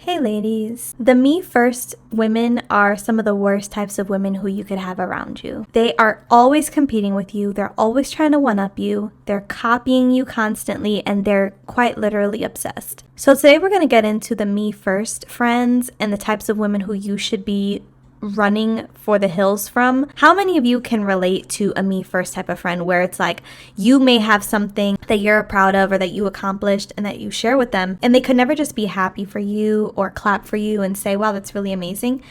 Hey ladies. The me first women are some of the worst types of women who you could have around you. They are always competing with you, they're always trying to one up you, they're copying you constantly, and they're quite literally obsessed. So today we're going to get into the me first friends and the types of women who you should be running for the hills from. How many of you can relate to a me first type of friend where it's like you may have something that you're proud of or that you accomplished and that you share with them, and they could never just be happy for you or clap for you and say, wow, that's really amazing.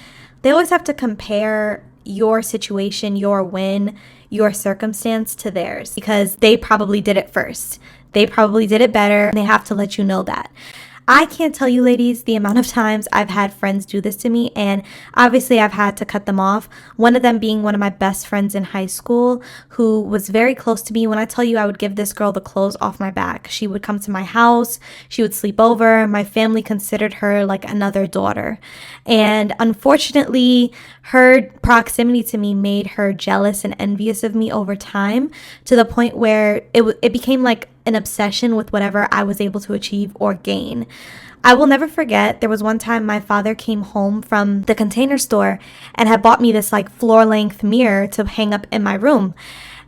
They always have to compare your situation, your win, your circumstance to theirs because they probably did it first. They probably did it better, and they have to let you know that. I can't tell you, ladies, the amount of times I've had friends do this to me, and obviously I've had to cut them off. One of them being one of my best friends in high school who was very close to me. When I tell you I would give this girl the clothes off my back, she would come to my house, she would sleep over. My family considered her like another daughter. And unfortunately, her proximity to me made her jealous and envious of me over time to the point where it became like an obsession with whatever I was able to achieve or gain. I will never forget, there was one time my father came home from the Container Store and had bought me this like floor length mirror to hang up in my room.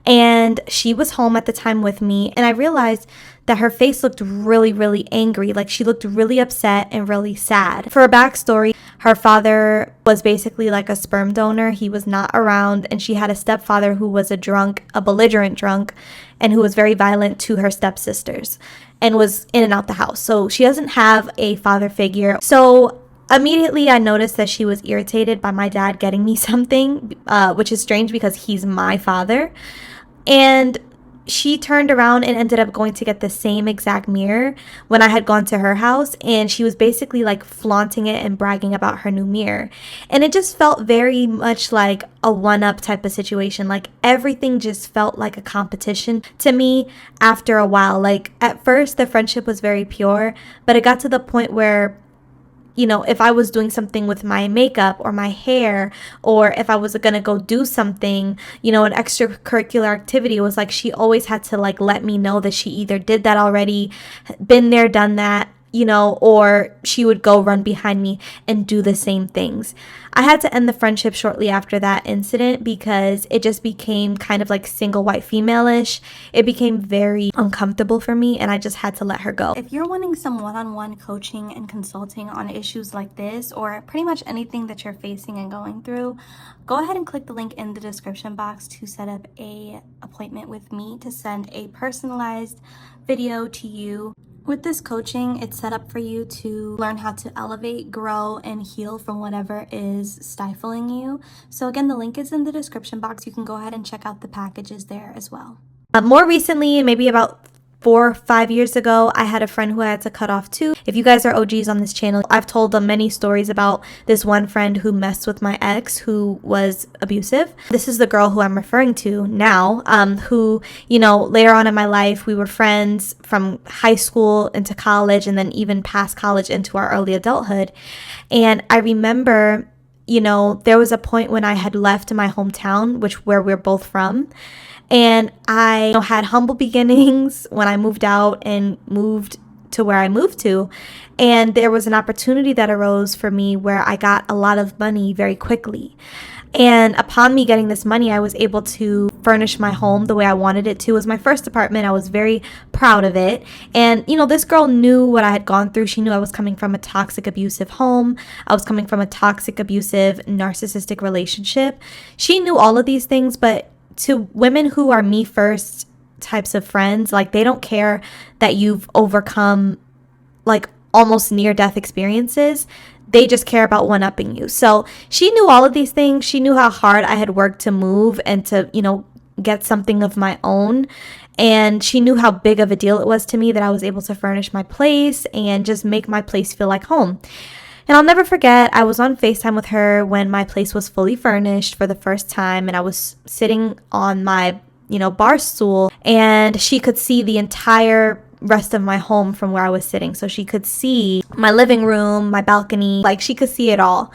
And she was home at the time with me, and I realized that her face looked really, really angry. Like she looked really upset and really sad. For a backstory, her father was basically like a sperm donor. He was not around, and she had a stepfather who was a belligerent drunk, and who was very violent to her stepsisters and was in and out the house. So she doesn't have a father figure. So immediately I noticed that she was irritated by my dad getting me something, which is strange because he's my father. And she turned around and ended up going to get the same exact mirror when I had gone to her house, and she was basically like flaunting it and bragging about her new mirror. And it just felt very much like a one-up type of situation. Like everything just felt like a competition to me after a while. Like at first the friendship was very pure, but it got to the point where, you know, if I was doing something with my makeup or my hair, or if I was going to go do something, you know, an extracurricular activity, it was like she always had to like let me know that she either did that already, been there, done that, you know, or she would go run behind me and do the same things. I had to end the friendship shortly after that incident because it just became kind of like single white female-ish. It became very uncomfortable for me, and I just had to let her go. If you're wanting some one-on-one coaching and consulting on issues like this, or pretty much anything that you're facing and going through, go ahead and click the link in the description box to set up a appointment with me to send a personalized video to you. With this coaching, it's set up for you to learn how to elevate, grow, and heal from whatever is stifling you. So again, the link is in the description box. You can go ahead and check out the packages there as well. More recently, maybe about 4 or 5 years ago, I had a friend who I had to cut off too. If you guys are OGs on this channel, I've told them many stories about this one friend who messed with my ex who was abusive. This is the girl who I'm referring to now, who, you know, later on in my life, we were friends from high school into college, and then even past college into our early adulthood. And I remember, you know, there was a point when I had left my hometown, where we're both from. And I had humble beginnings when I moved out and moved to where I moved to. And there was an opportunity that arose for me where I got a lot of money very quickly. And upon me getting this money, I was able to furnish my home the way I wanted it to. It was my first apartment. I was very proud of it. And, you know, this girl knew what I had gone through. She knew I was coming from a toxic, abusive home. I was coming from a toxic, abusive, narcissistic relationship. She knew all of these things, but to women who are me first types of friends, like they don't care that you've overcome like almost near death experiences. They just care about one-upping you. So she knew all of these things. She knew how hard I had worked to move and to, you know, get something of my own. And she knew how big of a deal it was to me that I was able to furnish my place and just make my place feel like home. And I'll never forget, I was on FaceTime with her when my place was fully furnished for the first time, and I was sitting on my, you know, bar stool, and she could see the entire rest of my home from where I was sitting. So she could see my living room, my balcony, like she could see it all.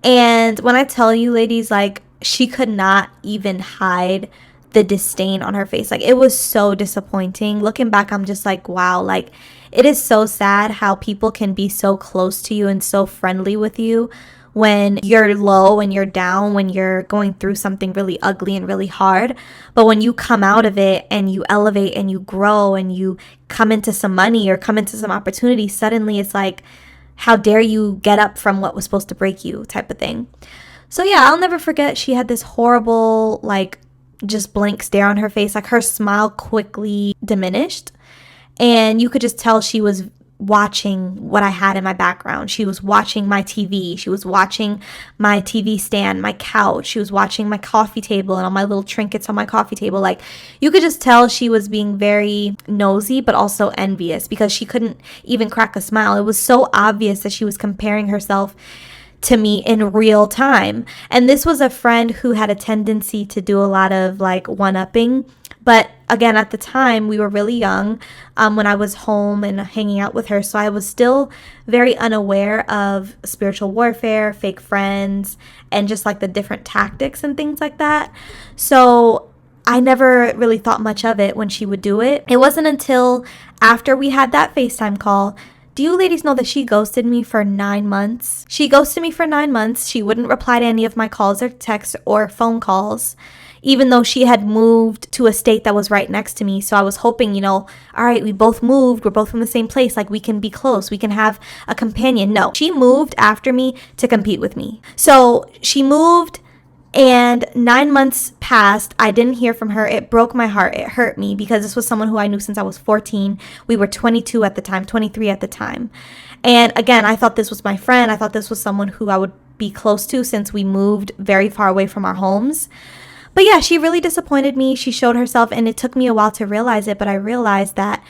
And when I tell you, ladies, like she could not even hide the disdain on her face. Like, it was so disappointing. Looking back, I'm just like, wow, like, it is so sad how people can be so close to you and so friendly with you when you're low and you're down, when you're going through something really ugly and really hard. But when you come out of it and you elevate and you grow and you come into some money or come into some opportunity, suddenly it's like, how dare you get up from what was supposed to break you, type of thing. So yeah, I'll never forget, she had this horrible, like, just blank stare on her face. Like, her smile quickly diminished, and you could just tell she was watching what I had in my background. She was watching my TV. She was watching my TV stand, my couch. She was watching my coffee table and all my little trinkets on my coffee table. Like, you could just tell she was being very nosy, but also envious, because she couldn't even crack a smile. It was so obvious that she was comparing herself to me in real time. And this was a friend who had a tendency to do a lot of like one-upping. But again, at the time, we were really young when I was home and hanging out with her. So I was still very unaware of spiritual warfare, fake friends, and just like the different tactics and things like that. So I never really thought much of it when she would do it. It wasn't until after we had that FaceTime call. Do you ladies know that she ghosted me for 9 months? She ghosted me for 9 months. She wouldn't reply to any of my calls or texts or phone calls, even though she had moved to a state that was right next to me. So I was hoping, all right, we both moved. We're both from the same place. Like, we can be close. We can have a companion. No, she moved after me to compete with me. So she moved, and 9 months passed. I didn't hear from her. It broke my heart. It hurt me, because this was someone who I knew since I was 14. We were 22 at the time, 23 at the time. And again, I thought this was my friend. I thought this was someone who I would be close to, since we moved very far away from our homes. But yeah, she really disappointed me. She showed herself, and it took me a while to realize it. But I realized that,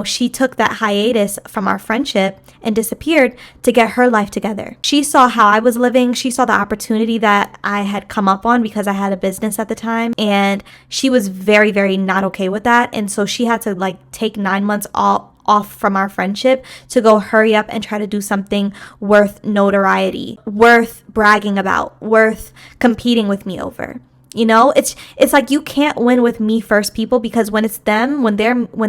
she took that hiatus from our friendship and disappeared to get her life together. She saw how I was living. She saw the opportunity that I had come up on because I had a business at the time. And she was very, very not okay with that. And so she had to take 9 months off from our friendship to go hurry up and try to do something worth notoriety, worth bragging about, worth competing with me over. It's like, you can't win with me first people, because when it's them, when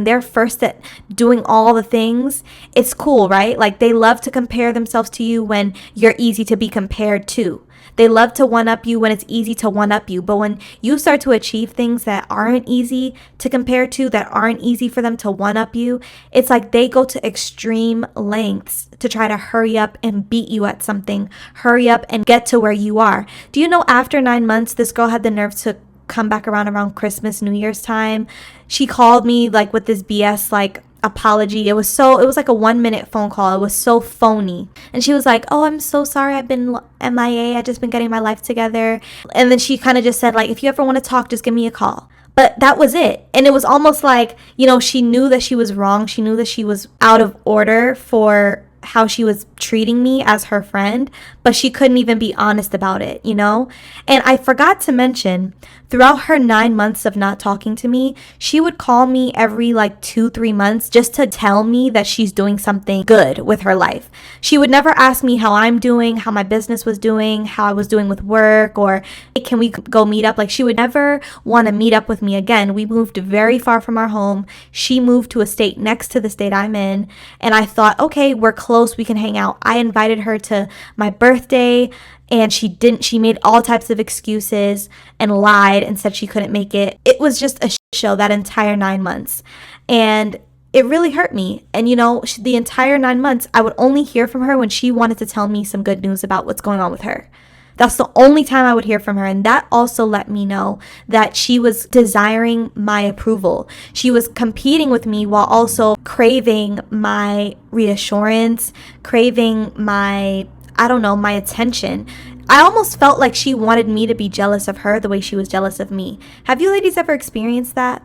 they're first at doing all the things, it's cool, right? Like, they love to compare themselves to you when you're easy to be compared to. They love to one-up you when it's easy to one-up you. But when you start to achieve things that aren't easy to compare to, that aren't easy for them to one-up you, it's like they go to extreme lengths to try to hurry up and beat you at something, hurry up and get to where you are. Do you know, after 9 months, this girl had the nerve to come back around Christmas, New Year's time. She called me with this BS apology. It was like a 1-minute phone call. It was so phony. And she was like, "Oh, I'm so sorry. I've been MIA. I just been getting my life together." And then she kind of just said, "If you ever want to talk, just give me a call." But that was it. And it was almost like, she knew that she was wrong. She knew that she was out of order for how she was treating me as her friend, but she couldn't even be honest about it, And I forgot to mention, throughout her 9 months of not talking to me, she would call me every 2-3 months just to tell me that she's doing something good with her life. She would never ask me how I'm doing, how my business was doing, how I was doing with work, or, "Hey, can we go meet up?" She would never want to meet up with me again. We moved very far from our home. She moved to a state next to the state I'm in, and I thought, okay, we're close, we can hang out. I invited her to my birthday, and she didn't. She made all types of excuses and lied and said she couldn't make it. It was just a shit show that entire 9 months. And it really hurt me. And the entire 9 months, I would only hear from her when she wanted to tell me some good news about what's going on with her. That's the only time I would hear from her. And that also let me know that she was desiring my approval. She was competing with me while also craving my reassurance, craving my attention. I almost felt like she wanted me to be jealous of her the way she was jealous of me. Have you ladies ever experienced that?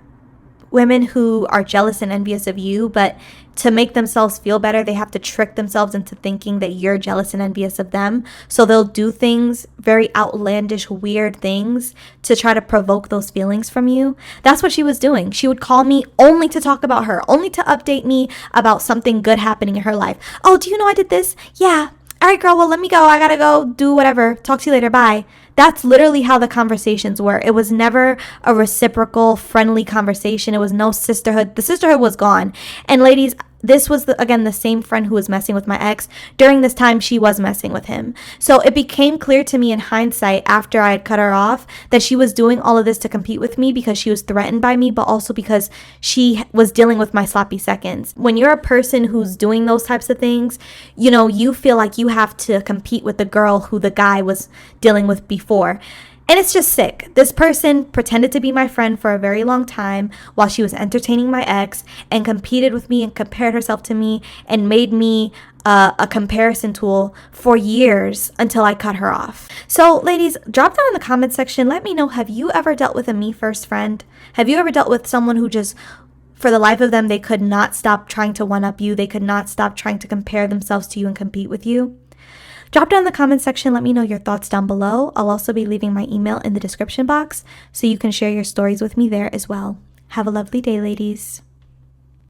Women who are jealous and envious of you, but to make themselves feel better, they have to trick themselves into thinking that you're jealous and envious of them. So they'll do things, very outlandish, weird things, to try to provoke those feelings from you. That's what she was doing. She would call me only to talk about her, only to update me about something good happening in her life. "Oh, do you know I did this? Yeah, all right, girl, well, let me go. I gotta go do whatever. Talk to you later. Bye. That's literally how the conversations were. It was never a reciprocal, friendly conversation. It was no sisterhood. The sisterhood was gone. And ladies, this was, again, the same friend who was messing with my ex. During this time, she was messing with him. So it became clear to me in hindsight, after I had cut her off, that she was doing all of this to compete with me because she was threatened by me, but also because she was dealing with my sloppy seconds. When you're a person who's doing those types of things, you know, you feel like you have to compete with the girl who the guy was dealing with before. And it's just sick. This person pretended to be my friend for a very long time while she was entertaining my ex, and competed with me and compared herself to me and made me a comparison tool for years until I cut her off. So ladies, drop down in the comment section. Let me know, have you ever dealt with a me first friend? Have you ever dealt with someone who just, for the life of them, they could not stop trying to one-up you. They could not stop trying to compare themselves to you and compete with you? Drop down in the comment section. Let me know your thoughts down below. I'll also be leaving my email in the description box so you can share your stories with me there as well. Have a lovely day, ladies.